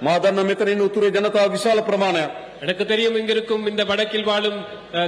මා දන්න මෙතන ඉන්න උතුරේ ජනතාව විශාල ප්‍රමාණයක් எனக்கு தெரியும் இங்கிருக்கும் இந்த வடக்கில் வாழும்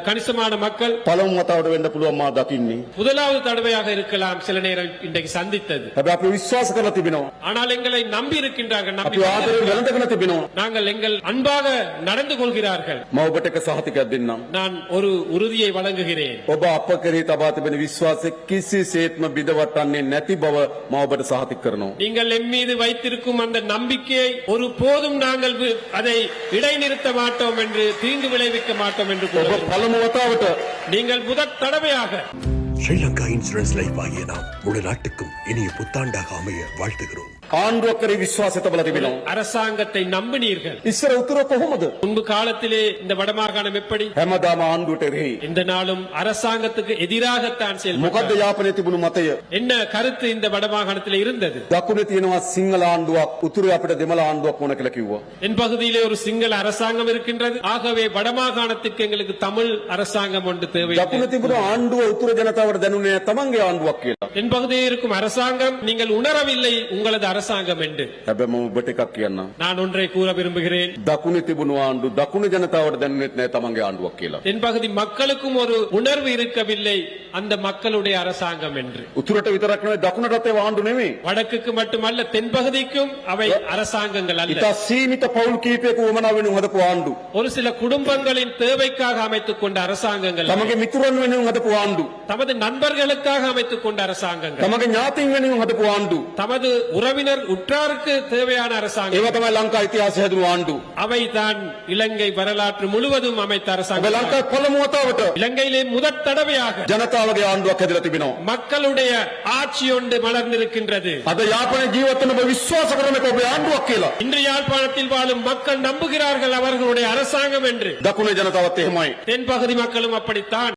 கணிசமான மக்கள் පළමු වතාවට වෙන්න පුළුවන් මා දකින්නේ. முதலாவது தடவையாக இருக்கலாம் சில நேரம் இன்றைக்கு சந்தித்தது. හැබැයි අපි විශ්වාස කරලා තිබෙනවා. ஆனால் எங்களை நம்பி இருக்கின்றார்கள், අපි ආදරයෙන් වැළඳගෙන තිබෙනවා. நாங்கள் எங்கள் அன்பாக நடந்து கொள்கிறார்கள். මම ඔබට එක සහතිකයක් දෙන්නම්. நான் ஒரு உறுதியை வழங்குகிறேன். ඔබ අප කෙරෙහි තබා තිබෙන විශ්වාසය කිසිසේත්ම බිඳවටන්නේ නැති බව මම ඔබට සහතික කරනවා. நீங்கள் என் மீது வைத்திருக்கும் அந்த நம்பிக்கையை ஒரு போதும் நாங்கள் அதை இடைநிறுத்த மாட்டோம் என்று, தீங்கு விளைவிக்க மாட்டோம் என்று ඔබ கூறுகிறோம். පළමු වතාවට நீங்கள் முதற் தடவையாக ஸ்ரீலங்கா இன்சூரன்ஸ் லைஃப் ஆகிய நாம் முழு நாட்டுக்கும் இனிய புத்தாண்டாக அமைய வாழ்த்துகிறோம். ආණ්ඩුවක් කරේ විශ්වාසය තබලා තිබෙනවා. அரசாங்கத்தை நம்பினீர்கள். ඉස්සර උතුර කොහොමද? முன்பு காலத்திலே இந்த வடமாகாணம் எப்படி? හැමදාම ආණ්ඩුවට එරෙහි. இந்த நாளும் அரசாங்கத்துக்கு எதிராகத்தான் මොකද්ද செயல்பட்டது. යාපනයේ තිබුණු මතය? என்ன கருத்து இந்த வடமாகாணத்தில் இருந்தது? දකුණේ තියෙනවා සිංහල ආණ්ඩුවක්, උතුරේ අපිට දෙමළ ආණ්ඩුවක් ඕන කියලා කිව්වා. என் பகுதியிலே ஒரு சிங்கள அரசாங்கம் இருக்கின்றது, ஆகவே வடமாகாணத்துக்கு எங்களுக்கு தமிழ் அரசாங்கம் ஒன்று தேவை. දකුණේ තිබුණු ආණ්ඩුව උතුර ජනතාවට දැනුනේ තමන්ගේ ආණ්ඩුවක් කියලා. என் பகுதியில் இருக்கும் அரசாங்கம் நீங்கள் உணரவில்லை உங்களது அரசாங்கம் என்று. හැබැයි මම ඔබට එකක් කියන්නම්. நான் ஒன்றை கூற விரும்புகிறேன். දකුණේ තිබුණු ආණ්ඩුව දකුණු ජනතාවට දැනුනේ නැහැ තමන්ගේ ආණ්ඩුවක් කියලා. என் பகுதி மக்களுக்கும் ஒரு உணர்வு இருக்கவில்லை அந்த மக்களுடைய அரசாங்கம் என்று. උතුරට විතරක් නෙවෙයි දකුණටත් ඒ ආණ්ඩු නෙවෙයි. வடக்குக்கு மட்டுமல்ல தென்பகுதிக்கும் அவை அரசாங்கங்கள் அல்ல. ඉතා සීමිත පවුල් කීපයක වමනා වෙනුවෙන් හදපු ආණ්ඩු. ஒரு சில குடும்பங்களின் தேவைக்காக அமைத்துக் கொண்ட அரசாங்கங்கள் அல்ல. තමගේ මිතුරන් වෙනුවෙන් හදපු ආණ්ඩු. தமது நண்பர்களுக்காக அமைத்துக் கொண்ட அரசாங்கங்கள், තමගේ ඥාතීන් වෙනුවෙන් හදපු ආණ්ඩු. தமது உறவினர் உற்றாருக்கு தேவையான அரசாங்கம், ඒවා තමයි ලංකා ඉතිහාසය හැදුණු ආණ්ඩු. அவைதான் இலங்கை வரலாற்று முழுவதும் அமைத்த ඔබ அரசாங்கம். ලංකාවේ පළමු වතාවට இலங்கையிலே முதற் தடவையாக ජනතාවගේ ආණ්ඩුවක් හැදලා තිබෙනවා. மக்களுடைய ஆட்சி ஒன்று மலர்ந்திருக்கின்றது. අද යාපනයේ ජීවත් වෙන ඔබ විශ්වාස කරන එක ඔබේ ආණ්ඩුවක් කියලා. இன்று யாழ்ப்பாணத்தில் வாழும் மக்கள் நம்புகிறார்கள் அவர்களுடைய அரசாங்கம் என்று. දකුණේ ජනතාවත් එහෙමයි. தென்பகுதி மக்களும் அப்படித்தான்.